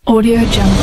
Audio Jungle.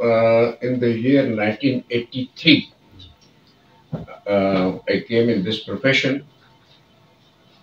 in the year 1983. I came in this profession.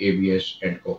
ABS & Co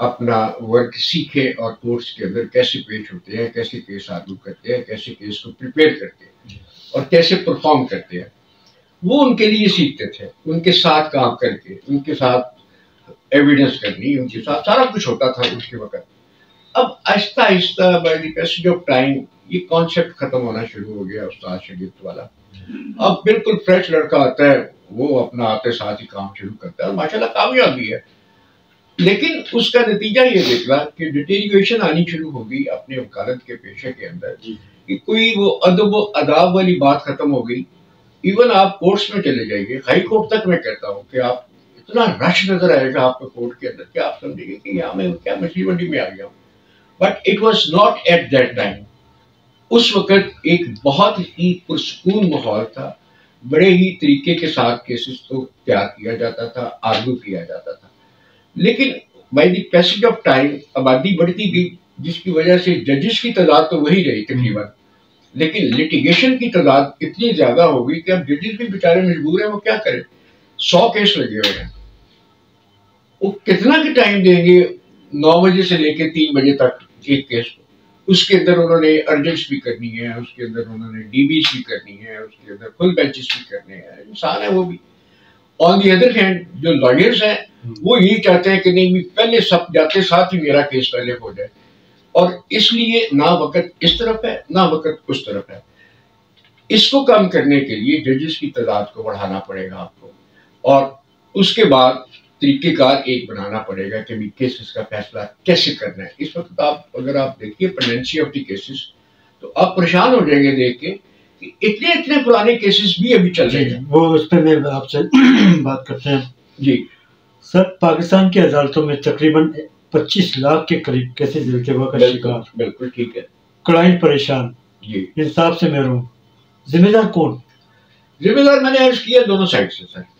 اپنا work سیکھے اور course کے اندر کیسے پیش ہوتے ہیں، کیسے کیس آرگو کرتے ہیں، کیسے کیس کو پریپیئر کرتے ہیں اور کیسے پرفارم کرتے ہیں، وہ ان کے لیے سیکھتے تھے. ان کے ساتھ کام کر کے، ان کے ساتھ ایویڈنس کرنی، ان کے ساتھ سارا کچھ ہوتا تھا اس کے وقت. اب آہستہ آہستہ by the passage of time یہ کانسیپٹ ختم ہونا شروع ہو گیا استاد شگفت والا. اب بالکل فریش لڑکا آتا ہے، وہ اپنا آتے ساتھ ہی کام شروع کرتا ہے اور ماشاء اللہ کامیاب بھی ہے. لیکن اس کا نتیجہ یہ نکلا کہ ڈیٹیریویشن آنی شروع ہو گئی اپنے وکالت کے پیشے کے اندر، کہ کوئی وہ ادب و آداب والی بات ختم ہو گئی. ایون آپ کورٹس میں چلے جائیے، ہائی کورٹ تک میں کہتا ہوں کہ آپ اتنا رش نظر آئے گا آپ کو کورٹ کے اندر کہ آپ سمجھیں گے کہ یہاں میں کیا مچھلی منڈی میں آ گیا ہوں. But it was not at that time. اس وقت ایک بہت ہی پرسکون ماحول تھا، بڑے ہی طریقے کے ساتھ کیسز کو تیار کیا جاتا تھا، آرگو کیا جاتا تھا. لیکن by the passage of time آبادی بڑھتی گئی، جس کی وجہ سے ججز کی تعداد تو وہی رہی تقریباً، لیکن لٹیگیشن کی تعداد اتنی زیادہ ہو گئی کہ اب ججز بھی بیچارے مجبور ہیں، وہ کیا کریں. 100 کیس لگے ہوئے ہیں، وہ کتنا کی ٹائم دیں گے 9 بجے سے لے کے 3 بجے تک ایک کیس کو. اس کے اندر انہوں نے ارجنٹس بھی کرنی ہے، اس کے اندر انہوں نے ڈی بیز بھی کرنی ہے، اس کے اندر فل بینچز بھی کرنے ہیں. انسان ہے وہ بھی. آن دی ادر ہینڈ جو لائرز ہیں وہ یہی چاہتے ہیں کہ نہیں پہلے سب جاتے ساتھ ہی میرا کیس پہلے ہو جائے. اور اس لیے نہ وقت اس طرف ہے نہ وقت اس طرف ہے. اس کو کم کرنے کے لیے ججز کی تعداد کو بڑھانا پڑے گا آپ کو، اور اس کے بعد طریقہ کار ایک بنانا پڑے گا کہ کیسز کا فیصلہ کیسے کرنا ہے. اس وقت اگر آپ دیکھیے پینڈنسی آف دی کیسز تو آپ پریشان ہو جائیں گے دیکھ کے کہ اتنے پرانے کیسز بھی ابھی چل رہے ہیں. وہ اس پہ میں آپ سے بات کرتے ہیں. جی سر، پاکستان کی عدالتوں میں تقریباً 25 لاکھ کے قریب کیسز التوا کا شکار. بالکل ٹھیک ہے. کلائنٹ پریشان، جی انصاف سے محروم. ذمہ دار کون؟ ذمہ دار میں نے عرض کیا دونوں سائڈ سے. سر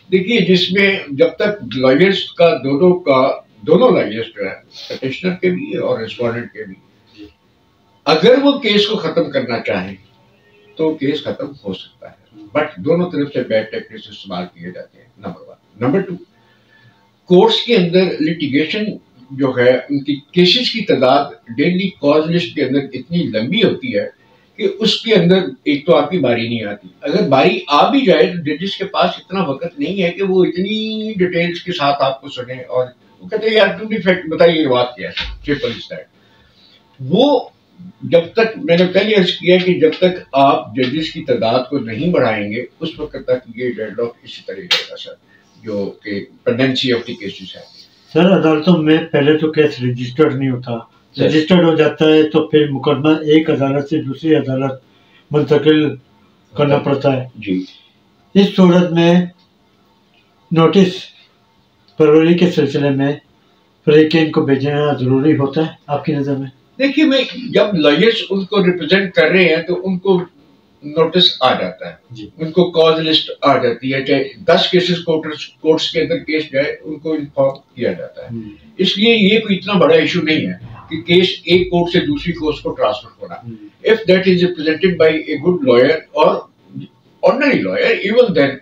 دیکھیے، جس میں جب تک لائرز کا دونوں لائرز جو ہے، پٹیشنر کے بھی اور ریسپونڈنٹ کے بھی، اگر وہ کیس کو ختم کرنا چاہیں تو کیس ختم ہو سکتا ہے. بٹ دونوں طرف سے بیڈ ٹیکٹکس استعمال کیے جاتے ہیں، نمبر 1. نمبر 2، کورٹس کے اندر لٹیگیشن جو ہے، ان کی کیسز کی تعداد ڈیلی کاز لسٹ کے اندر اتنی لمبی ہوتی ہے کہ اس کے اندر ایک تو آپ کی باری نہیں آتی. اگر باری آ بھی جائے تو ججز کے پاس اتنا وقت نہیں ہے کہ وہ اتنی ڈیٹیلز کے ساتھ آپ کو سنیں، اور وہ کہتے ہیں یار ٹو بی فیکٹ بتائیے یہ بات کیا ہے، ٹرپل اسٹیٹ. وہ جب تک میں نے پہلے عرض کیا کہ جب تک آپ ججز کی تعداد کو نہیں بڑھائیں گے اس وقت تک یہ ڈیڈ لاک اسی طرح رہے گا. سر جو کہ پینڈنسی آف دی کیسز ہے. سر، عدالتوں میں پہلے تو کیس رجسٹرڈ نہیں ہوتا، رجسٹرڈ ہو جاتا ہے تو پھر مقدمہ ایک عدالت سے دوسری عدالت منتقل کرنا پڑتا ہے. جی اس صورت میں نوٹس پروری کے سلسلے میں فریقین کو بھیجنا ضروری ہوتا ہے آپ کی نظر میں؟ دیکھیے، میں جب لائرز ان کو ریپرزینٹ کر رہے ہیں تو ان کو نوٹس آ جاتا ہے، ان کو کاز لسٹ آ جاتی ہے. چاہے 10 کیسز کورٹس کے اندر کیس جائے ان کو انفارم کیا جاتا ہے. اس لیے یہ کوئی اتنا بڑا ایشو نہیں ہے کہ کیس ایک کورٹ سے دوسری کورٹ کو ٹرانسفر ہونا. If that is represented by a good lawyer or ordinary lawyer, even then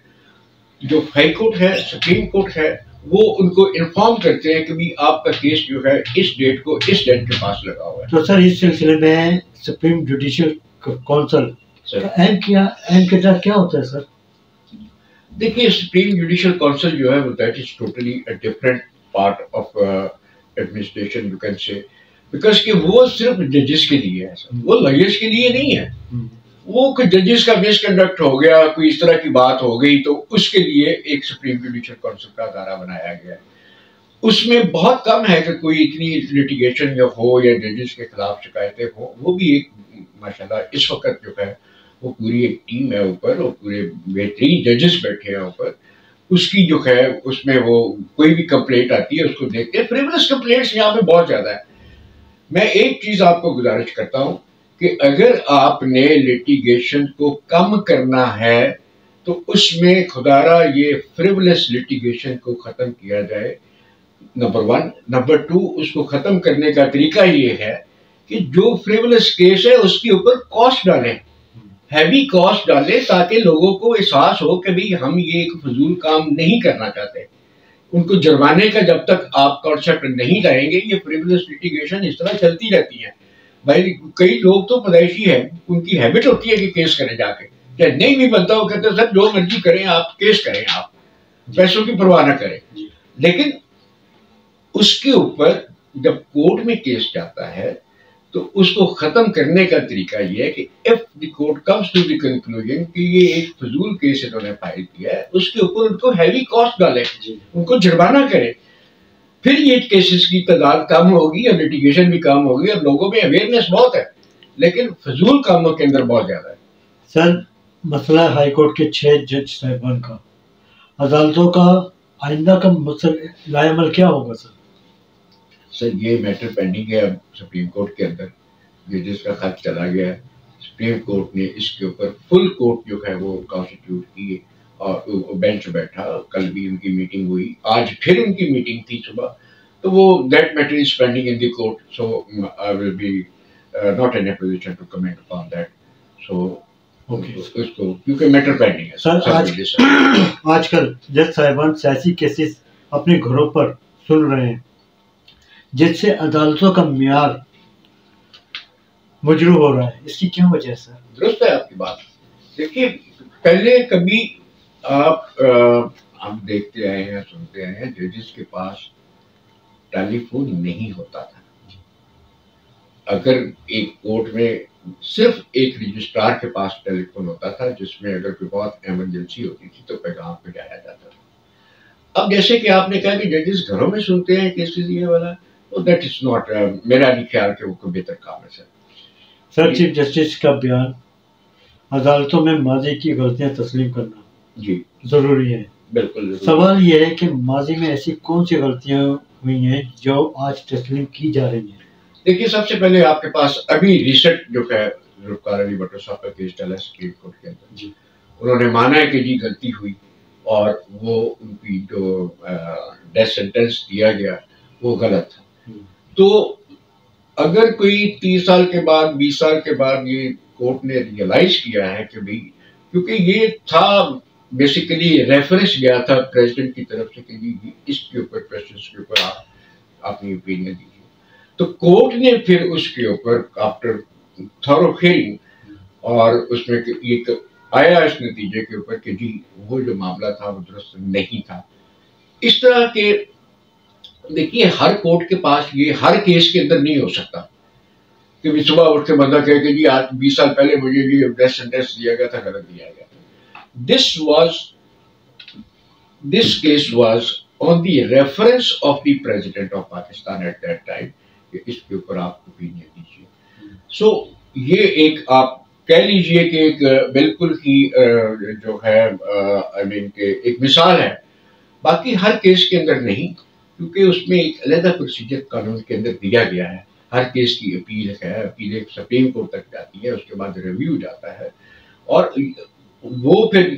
جو ہائی کورٹ ہے، سپریم کورٹ ہے، وہ ان کو انفارم کرتے ہیں کہ بھی آپ کا کیس جو ہے اس ڈیٹ کو اس جج کے پاس لگا ہوا ہے. تو سر اس سلسلے میں سپریم جوڈیشل کونسل کا اہم کردار کیا ہوتا ہے؟ سر دیکھیے، سپریم جوڈیشل کونسل جو ہے وہ that is totally different part of administration you can say, because کہ وہ صرف ججز کے لیے ہے، وہ لائرز کے لیے نہیں ہے. وہ کہ ججز کا مس کنڈکٹ ہو گیا، کوئی اس طرح کی بات ہو گئی تو اس کے لیے ایک سپریم جوڈیشل کونسل کا ادارہ بنایا گیا ہے. اس میں بہت کم ہے کہ کوئی اتنی لٹیگیشن یا ہو یا ججز کے خلاف شکایتیں ہوں. وہ بھی ایک ماشاءاللہ اس وقت جو ہے وہ پوری ایک ٹیم ہے اوپر، اور پورے بہترین ججز بیٹھے ہیں اوپر. اس کی جو ہے اس میں وہ کوئی بھی کمپلینٹ آتی ہے اس کو دیکھتے ہیں. فریولس کمپلینٹس یہاں پہ بہت زیادہ ہے. میں ایک چیز آپ کو گزارش کرتا ہوں کہ اگر آپ نے لٹیگیشن کو کم کرنا ہے تو اس میں خدارا یہ فریولس لٹیگیشن کو ختم کیا جائے، نمبر 1. نمبر 2، اس کو ختم کرنے کا طریقہ یہ ہے کہ جو فریولس کیس ہے اس کے اوپر کاسٹ ڈالیں، ہیوی کاسٹ ڈالیں، تاکہ لوگوں کو احساس ہو کہ بھی ہم یہ ایک فضول کام نہیں کرنا چاہتے. ان کو جرمانے کا جب تک آپ کانسیپٹ نہیں لائیں گے، یہ فریولس لٹیگیشن اس طرح چلتی رہتی ہے. بھائی کئی لوگ تو پیدائشی ہے، ان کی ہیبٹ ہوتی ہے کہ کیس کریں جا کے، چاہے نہیں بھی بنتا وہ کہتے ہیں سر جو مرضی کریں آپ، کیس کریں آپ، پیسوں کی پرواہ نہ کریں. لیکن اس کے اوپر جب کورٹ میں کیس جاتا ہے تو اس کو ختم کرنے کا طریقہ یہ ہے کہ if the court comes to the conclusion کہ یہ ایک فضول کیس انہوں نے فائل کیا ہے، اس کے اوپر ان کو ہیوی کاسٹ ڈالیں، ان کو جرمانہ کریں، پھر یہ کیسز کی تعداد کم ہوگی اور لٹیگیشن بھی کم ہوگی اور لوگوں میں اویئرنیس بہت ہے، لیکن فضول کاموں کے اندر بہت زیادہ ہے. سر مسئلہ ہائی کورٹ کے 6 جج صاحبان کا، عدالتوں کا آئندہ کا لائے عمل کیا ہوگا سر؟ سر یہ میٹر پینڈنگ ہے اب سپریم کورٹ کے اندر، جس کا خط چلا گیا ہے. سپریم کورٹ نے اس کے اوپر فل کورٹ جو ہے وہ کانسٹیٹیوٹ کی اور بینچ بیٹھا، کل بھی ان کی میٹنگ ہوئی، آج پھر ان کی میٹنگ تھی صبح، تو وہ that matter is pending in the court, so I will be not in a position to comment upon that. So اس کو کیونکہ میٹر پینڈنگ ہے. سر آج کل جج صاحبان سیاسی کیسز اپنے گھروں پر سن رہے ہیں، جس سے عدالتوں کا معیار مجروح ہو رہا ہے، اس کی کیا وجہ ہے سر؟ درست ہے آپ کی بات. دیکھیے پہلے کبھی آپ ہم دیکھتے آئے ہیں، سنتے آئے ہیں، ججز کے پاس ٹیلی فون نہیں ہوتا تھا. اگر ایک کورٹ میں صرف ایک رجسٹرار کے پاس ٹیلی فون ہوتا تھا جس میں اگر کوئی بہت ایمرجنسی ہوتی تھی تو پیغام پہنچایا جاتا تھا. اب جیسے کہ آپ نے کہا کہ ججز گھروں میں سنتے ہیں کیسز یہ والا، تو دیٹ از ناٹ، میرا نہیں خیال کہ وہ کوئی بہتر کام ہے سر. سر چیف جسٹس کا بیان عدالتوں میں ماضی کی غلطیاں تسلیم کرنا جی ضروری ہے. بالکل. سوال یہ ہے کہ ماضی میں ایسی کون سی غلطیاں ہوئی ہیں جو آج تسلیم کی جا رہی ہیں؟ دیکھیے سب سے پہلے آپ کے پاس ابھی ریسنٹ جو ہے ذوالفقار علی بھٹو صاحب کا کیس چلا ہے سپریم کورٹ کے اندر. جی انہوں نے مانا ہے کہ جی غلطی ہوئی اور وہ ان کی جو ڈیتھ سینٹینس دیا گیا وہ غلط تھا. تو اگر کوئی 30 سال کے بعد 20 سال کے بعد یہ کورٹ نے ریئلائز کیا ہے کہ بھئی، کیونکہ یہ تھا بیسیکلی ریفرنس گیا تھا پریزیڈنٹ کی طرف سے کہ جی اس کے اوپر کویسچنس کے اوپر آپ اپنی اوپینین دیجیے، تو کورٹ نے پھر اس کے اوپر آفٹر تھورو ہیئرنگ اور اس میں یہ آیا اس نتیجے کے اوپر کہ جی وہ جو معاملہ تھا وہ درست نہیں تھا. اس طرح کے دیکھیے ہر کورٹ کے پاس یہ ہر کیس کے اندر نہیں ہو سکتا کہ صبح اٹھ کے بندہ کہے کہ جی آج 20 سال پہلے مجھے یہ ڈیتھ سینٹینس دیا گیا تھا، غلط دیا گیا تھا. This case was on the reference of the President of Pakistan at that time کہ اس کے اوپر آپ اوپینین دیجیے. سو یہ ایک آپ کہہ لیجئے کہ ایک بالکل ہی جو ہے آئی مین کہ ایک مثال ہے. باقی ہر کیس کے اندر نہیں، کیونکہ اس میں ایک علیحدہ پروسیجر قانون کے اندر دیا گیا ہے. ہر کیس کی اپیل ہے، اپیل ایک سپریم کورٹ تک جاتی ہے، اس کے بعد ریویو جاتا ہے، اور وہ پھر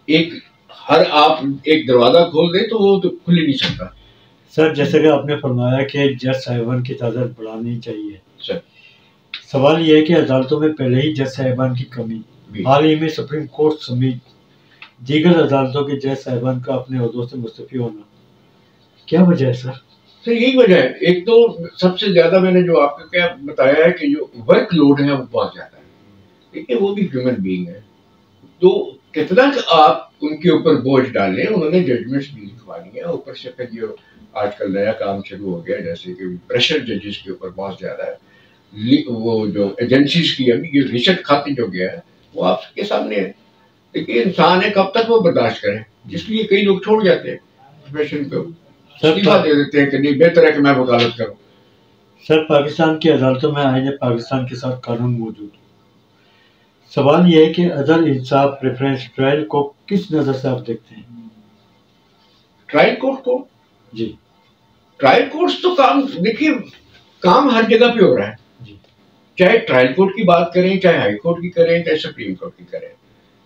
ایک ہر آپ ایک دروازہ کھول دیں تو وہ تو کھل ہی نہیں سکتا. سر جیسے کہ آپ نے فرمایا کہ جج صاحبان کی تعداد بڑھانی چاہیے، سر سوال یہ ہے کہ عدالتوں میں پہلے ہی جج صاحبان کی کمی، حال ہی میں سپریم کورٹ سمیت دیگر عدالتوں کے جج صاحبان کا اپنے عہدوں سے مستعفی ہونا، کیا وجہ ہے سر؟ سر یہی وجہ ہے. ایک تو سب سے زیادہ میں نے جو آپ کو کیا بتایا ہے کہ جو ورک لوڈ ہے وہ بہت زیادہ ہے. دیکھیے وہ بھی ہیومن بینگ ہے، تو کتنا آپ ان کے اوپر بوجھ ڈالیں. انہوں نے ججمنٹس بھی لکھوانی ہے، اوپر سے پھر جو آج کل نیا کام شروع ہو گیا جیسے کہ پریشر ججز کے اوپر بہت زیادہ ہے. وہ جو ایجنسیز کی ابھی یہ ریسنٹ خط جو گیا ہے وہ آپ کے سامنے ہے. دیکھیے انسان ہے، کب تک وہ برداشت کریں، اس لیے کئی لوگ چھوڑ جاتے ہیں، پروفیشن کو استعفیٰ دے دیتے ہیں کہ نہیں بہتر ہے کہ میں وکالت کروں. سر پاکستان کی عدالتوں میں آئین پاکستان کے ساتھ قانون موجود. سوال یہ ہے کہ عدل، انصاف، پریفرنس ٹرائل کو کس نظر سے آپ دیکھتے ہیں؟ ٹرائل کورٹ کو جی ٹرائل کورٹس تو کام دیکھیے کام ہر جگہ پہ ہو رہا ہے. جی چاہے ٹرائل کورٹ کی بات کریں، چاہے ہائی کورٹ کی کریں، چاہے سپریم کورٹ کی کریں.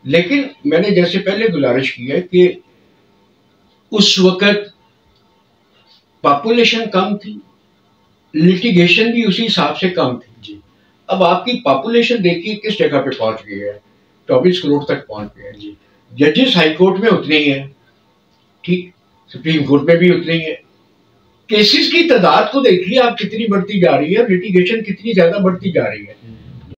لیکن میں نے جیسے پہلے گزارش کی ہے کہ اس وقت پاپولیشن کم تھی، لٹیگیشن بھی اسی حساب سے کم تھی. جی اب آپ کی پاپولیشن دیکھیے کس جگہ پہ پہنچ گئی ہے، 24 کروڑ تک پہنچ گئے. جی ججز ہائی کورٹ میں اتنے ہی ہیں، ٹھیک، سپریم کورٹ میں بھی اتنے ہی ہے. کیسز کی تعداد کو دیکھیے آپ کتنی بڑھتی جا رہی ہے، لٹیگیشن کتنی زیادہ بڑھتی جا رہی ہے.